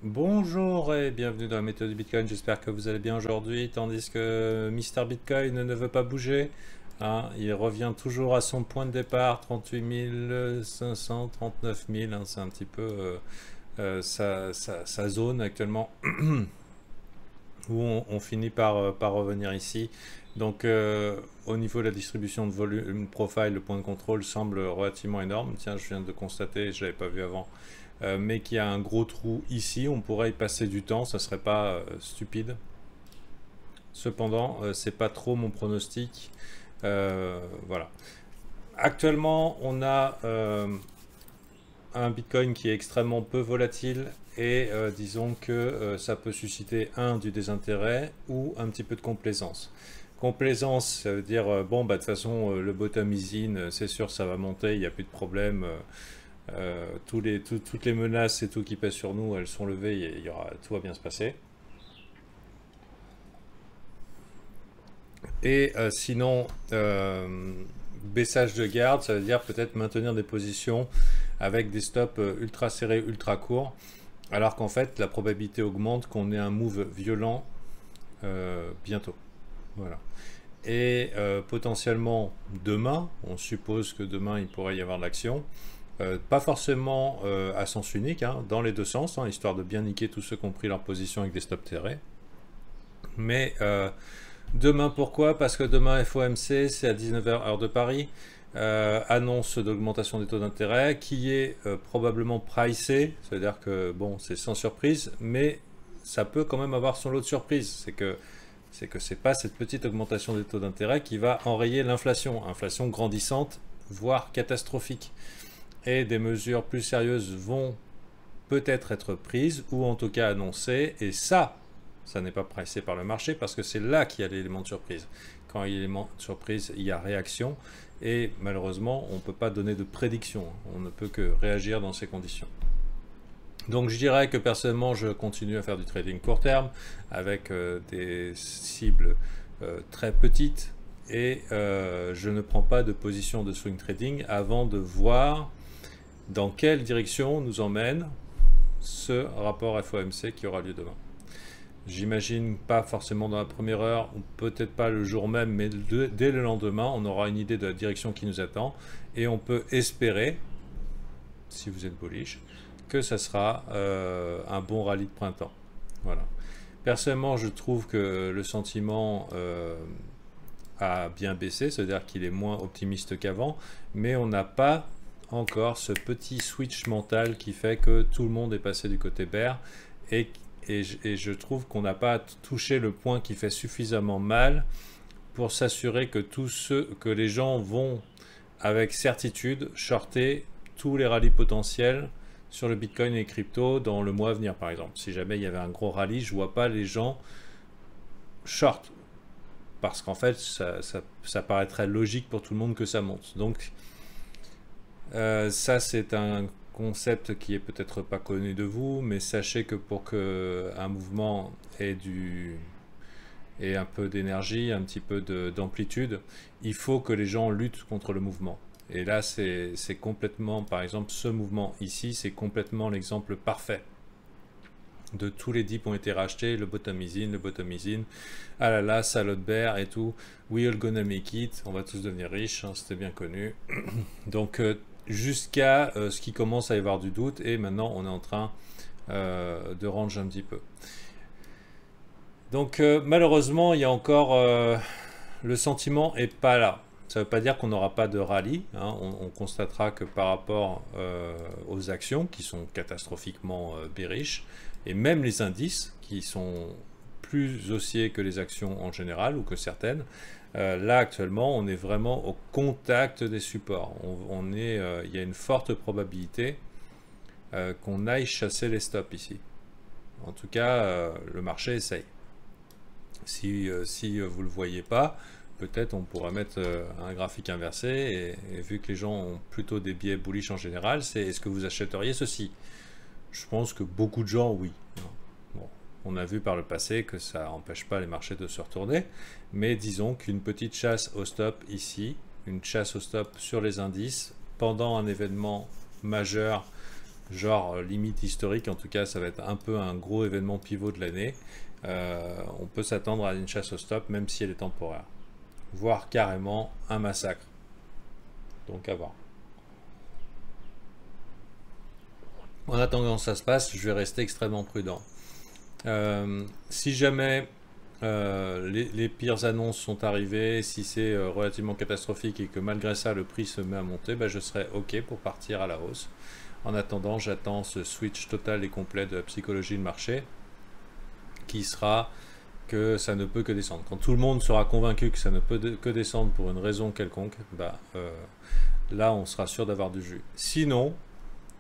Bonjour et bienvenue dans la méthode du Bitcoin, j'espère que vous allez bien aujourd'hui, tandis que Mister Bitcoin ne veut pas bouger, hein, il revient toujours à son point de départ, 38 500, 39 000, hein, c'est un petit peu sa zone actuellement, où on finit par revenir ici. Donc au niveau de la distribution de volume profile, le point de contrôle semble relativement énorme. Tiens, je viens de constater, je ne l'avais pas vu avant, mais qu'il y a un gros trou ici, on pourrait y passer du temps, ça serait pas stupide. Cependant, c'est pas trop mon pronostic. Voilà. Actuellement, on a un Bitcoin qui est extrêmement peu volatile et disons que ça peut susciter du désintérêt ou un petit peu de complaisance. Complaisance, ça veut dire bon bah de toute façon le bottom is in, c'est sûr ça va monter, il n'y a plus de problème. Toutes les menaces et tout qui pèsent sur nous, elles sont levées, tout va bien se passer. Et sinon, baissage de garde, ça veut dire peut-être maintenir des positions avec des stops ultra serrés, ultra courts, alors qu'en fait, la probabilité augmente qu'on ait un move violent bientôt. Voilà. Et potentiellement demain, on suppose que demain il pourrait y avoir de l'action. Pas forcément à sens unique, hein, dans les deux sens, hein, histoire de bien niquer tous ceux qui ont pris leur position avec des stops serrés. Mais demain, pourquoi? Parce que demain, FOMC, c'est à 19h heure de Paris, annonce d'augmentation des taux d'intérêt qui est probablement pricé, c'est-à-dire que bon, c'est sans surprise, mais ça peut quand même avoir son lot de surprises. C'est pas cette petite augmentation des taux d'intérêt qui va enrayer l'inflation, inflation grandissante, voire catastrophique. Et des mesures plus sérieuses vont peut-être être prises ou en tout cas annoncées, et ça n'est pas pricé par le marché parce que c'est là qu'il y a l'élément de surprise. Quand il y a l'élément de surprise, il y a réaction et malheureusement, on ne peut pas donner de prédiction. On ne peut que réagir dans ces conditions. Donc je dirais que personnellement, je continue à faire du trading court terme avec des cibles très petites et je ne prends pas de position de swing trading avant de voir dans quelle direction nous emmène ce rapport FOMC qui aura lieu demain. J'imagine pas forcément dans la première heure, ou peut-être pas le jour même, mais dès le lendemain, on aura une idée de la direction qui nous attend. Et on peut espérer, si vous êtes bullish, que ça sera un bon rallye de printemps. Voilà. Personnellement, je trouve que le sentiment a bien baissé, c'est-à-dire qu'il est moins optimiste qu'avant, mais on n'a pas encore ce petit switch mental qui fait que tout le monde est passé du côté bear et je trouve qu'on n'a pas touché le point qui fait suffisamment mal pour s'assurer que les gens vont avec certitude shorter tous les rallyes potentiels sur le Bitcoin et les cryptos dans le mois à venir par exemple. Si jamais il y avait un gros rallye, je vois pas les gens short parce qu'en fait ça paraîtrait logique pour tout le monde que ça monte. Donc ça c'est un concept qui est peut-être pas connu de vous, mais sachez que pour que un mouvement ait un peu d'énergie, un petit peu d'amplitude, il faut que les gens luttent contre le mouvement. Et là, c'est complètement, par exemple, ce mouvement ici, c'est complètement l'exemple parfait de tous les dips ont été rachetés, le bottom is in, ah là là, salade bear et tout, we all gonna make it, on va tous devenir riches, hein, c'était bien connu. Donc, jusqu'à ce qu'il commence à y avoir du doute et maintenant on est en train de ranger un petit peu. Donc malheureusement il y a encore le sentiment est pas là. Ça ne veut pas dire qu'on n'aura pas de rallye, hein. On constatera que par rapport aux actions qui sont catastrophiquement bearish et même les indices qui sont plus haussiers que les actions en général ou que certaines, là actuellement on est vraiment au contact des supports. Il y a une forte probabilité qu'on aille chasser les stops ici. En tout cas, le marché essaye. Si vous ne le voyez pas, peut-être on pourra mettre un graphique inversé et vu que les gens ont plutôt des biais bullish en général, c'est est-ce que vous achèteriez ceci? Je pense que beaucoup de gens, oui. Bon, on a vu par le passé que ça n'empêche pas les marchés de se retourner, mais disons qu'une petite chasse au stop ici, une chasse au stop sur les indices, pendant un événement majeur genre limite historique. En tout cas, ça va être un peu un gros événement pivot de l'année. On peut s'attendre à une chasse au stop, même si elle est temporaire. Voire carrément un massacre. Donc à voir. En attendant que ça se passe, je vais rester extrêmement prudent. Si jamais les pires annonces sont arrivées, si c'est relativement catastrophique et que malgré ça le prix se met à monter, bah, je serai OK pour partir à la hausse. En attendant, j'attends ce switch total et complet de la psychologie de marché qui sera que ça ne peut que descendre. Quand tout le monde sera convaincu que ça ne peut que descendre pour une raison quelconque, bah, là on sera sûr d'avoir du jus. Sinon,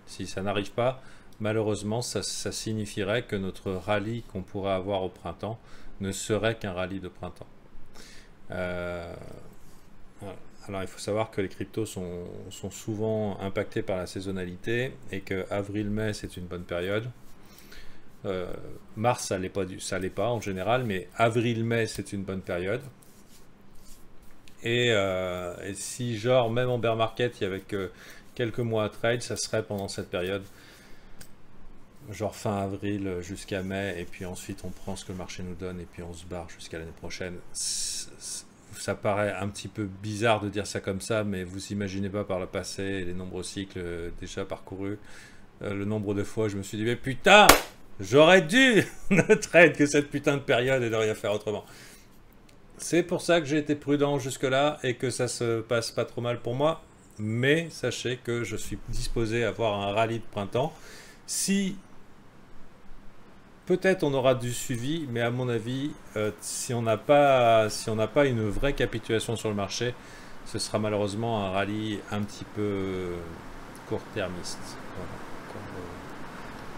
si ça n'arrive pas, malheureusement ça signifierait que notre rallye qu'on pourrait avoir au printemps ne serait qu'un rallye de printemps. Voilà. Alors il faut savoir que les cryptos sont souvent impactés par la saisonnalité et que avril-mai c'est une bonne période. Mars ça l'est pas en général, mais avril-mai c'est une bonne période. Et si genre même en bear market il y avait que quelques mois à trade, ça serait pendant cette période, genre fin avril jusqu'à mai, et puis ensuite on prend ce que le marché nous donne et puis on se barre jusqu'à l'année prochaine. Ça paraît un petit peu bizarre de dire ça comme ça, mais vous imaginez pas par le passé les nombreux cycles déjà parcourus, le nombre de fois je me suis dit mais putain, j'aurais dû ne trade que cette putain de période et de rien faire autrement. C'est pour ça que j'ai été prudent jusque là et que ça se passe pas trop mal pour moi, mais sachez que je suis disposé à avoir un rallye de printemps. Si peut-être on aura du suivi, mais à mon avis, si on n'a pas une vraie capitulation sur le marché, ce sera malheureusement un rallye un petit peu court-termiste. Voilà.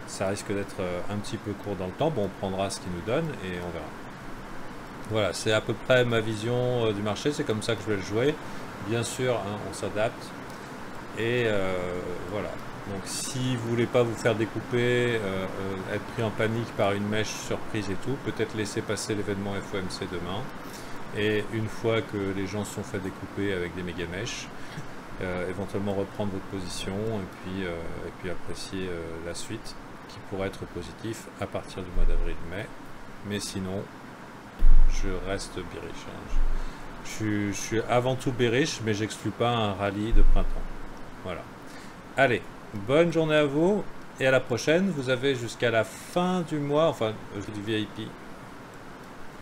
Ça risque d'être un petit peu court dans le temps. Bon, on prendra ce qu'il nous donne et on verra. Voilà, c'est à peu près ma vision du marché. C'est comme ça que je vais le jouer. Bien sûr, hein, on s'adapte. Et voilà. Donc si vous voulez pas vous faire découper, être pris en panique par une mèche surprise et tout, peut-être laisser passer l'événement FOMC demain. Et une fois que les gens se sont fait découper avec des méga mèches, éventuellement reprendre votre position et puis apprécier la suite qui pourrait être positif à partir du mois d'avril-mai. Mais sinon, je reste bearish. Je suis avant tout bearish, mais j'exclus pas un rallye de printemps. Voilà. Allez. Bonne journée à vous et à la prochaine. Vous avez jusqu'à la fin du mois, enfin du VIP,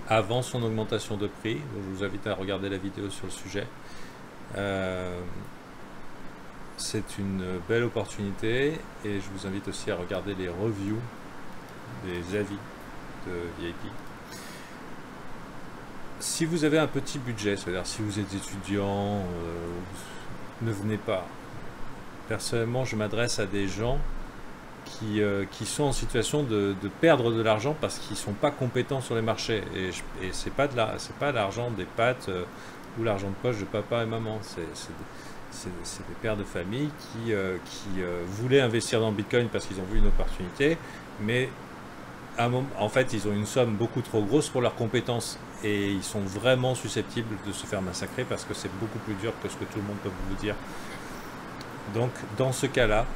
avant son augmentation de prix. Donc, je vous invite à regarder la vidéo sur le sujet. C'est une belle opportunité et je vous invite aussi à regarder les reviews des avis de VIP. Si vous avez un petit budget, c'est-à-dire si vous êtes étudiant, ne venez pas. Personnellement, je m'adresse à des gens qui sont en situation de perdre de l'argent parce qu'ils ne sont pas compétents sur les marchés. Et ce n'est pas l'argent des pattes ou l'argent de poche de papa et maman. C'est des pères de famille qui voulaient investir dans le Bitcoin parce qu'ils ont vu une opportunité, mais en fait, ils ont une somme beaucoup trop grosse pour leurs compétences et ils sont vraiment susceptibles de se faire massacrer parce que c'est beaucoup plus dur que ce que tout le monde peut vous dire. Donc, dans ce cas-là,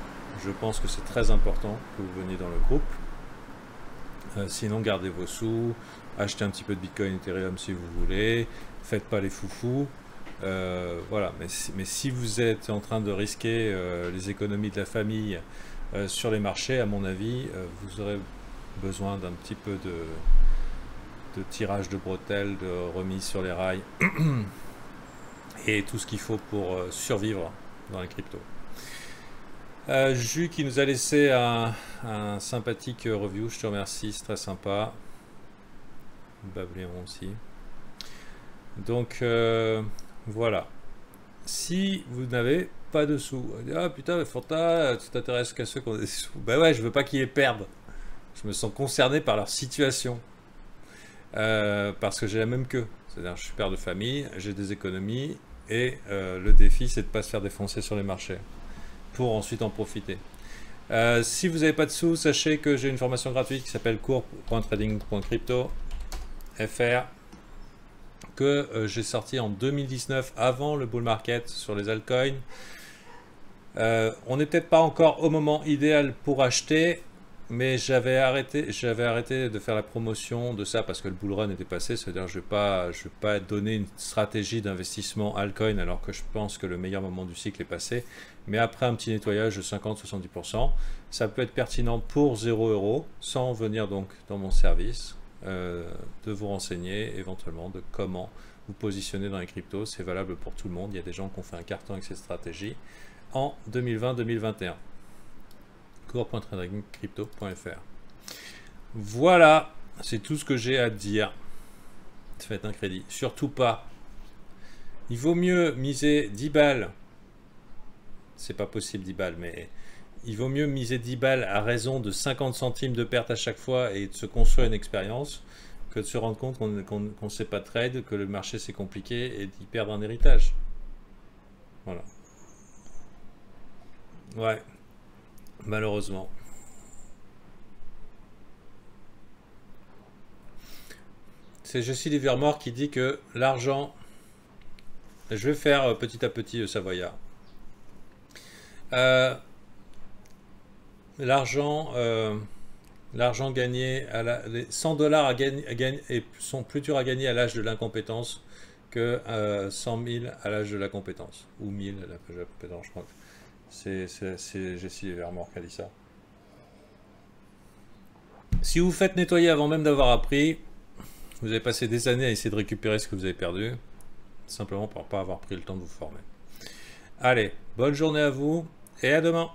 je pense que c'est très important que vous veniez dans le groupe. Sinon, gardez vos sous, achetez un petit peu de Bitcoin, Ethereum si vous voulez, faites pas les foufous. Voilà, mais si vous êtes en train de risquer les économies de la famille sur les marchés, à mon avis, vous aurez besoin d'un petit peu de tirage de bretelles, de remise sur les rails et tout ce qu'il faut pour survivre dans les cryptos. Jus qui nous a laissé un sympathique review, je te remercie, c'est très sympa. Babléon aussi. Donc voilà. Si vous n'avez pas de sous, ah putain mais Fanta, tu t'intéresses qu'à ceux qui ont des sous. Bah ouais, je veux pas qu'ils les perdent. Je me sens concerné par leur situation. Parce que j'ai la même queue. C'est-à-dire je suis père de famille, j'ai des économies et le défi c'est de ne pas se faire défoncer sur les marchés pour ensuite en profiter. Si vous n'avez pas de sous, sachez que j'ai une formation gratuite qui s'appelle cours.trading.crypto.fr que j'ai sorti en 2019 avant le bull market sur les altcoins. On n'est peut-être pas encore au moment idéal pour acheter, mais j'avais arrêté de faire la promotion de ça parce que le bull run était passé. C'est-à-dire je vais pas donner une stratégie d'investissement altcoin alors que je pense que le meilleur moment du cycle est passé. Mais après un petit nettoyage de 50-70%, ça peut être pertinent pour 0 € sans venir donc dans mon service, de vous renseigner éventuellement de comment vous positionner dans les cryptos. C'est valable pour tout le monde. Il y a des gens qui ont fait un carton avec cette stratégie en 2020-2021. cours.tradingcrypto.fr. Voilà, c'est tout ce que j'ai à dire. Faites un crédit. Surtout pas. Il vaut mieux miser 10 balles. C'est pas possible 10 balles, mais il vaut mieux miser 10 balles à raison de 50 centimes de perte à chaque fois et de se construire une expérience que de se rendre compte qu'on ne sait pas trade, que le marché c'est compliqué et d'y perdre un héritage. Voilà. Ouais, malheureusement. C'est Jessie Livermore qui dit que l'argent... Je vais faire petit à petit Savoyard. L'argent gagné, les 100 dollars sont plus durs à gagner à l'âge de l'incompétence que 100 000 à l'âge de la compétence. Ou 1000 à l'âge de la compétence, je crois. C'est Jessie Livermore qui a dit ça. Si vous faites nettoyer avant même d'avoir appris, vous avez passé des années à essayer de récupérer ce que vous avez perdu, simplement pour ne pas avoir pris le temps de vous former. Allez, bonne journée à vous et à demain.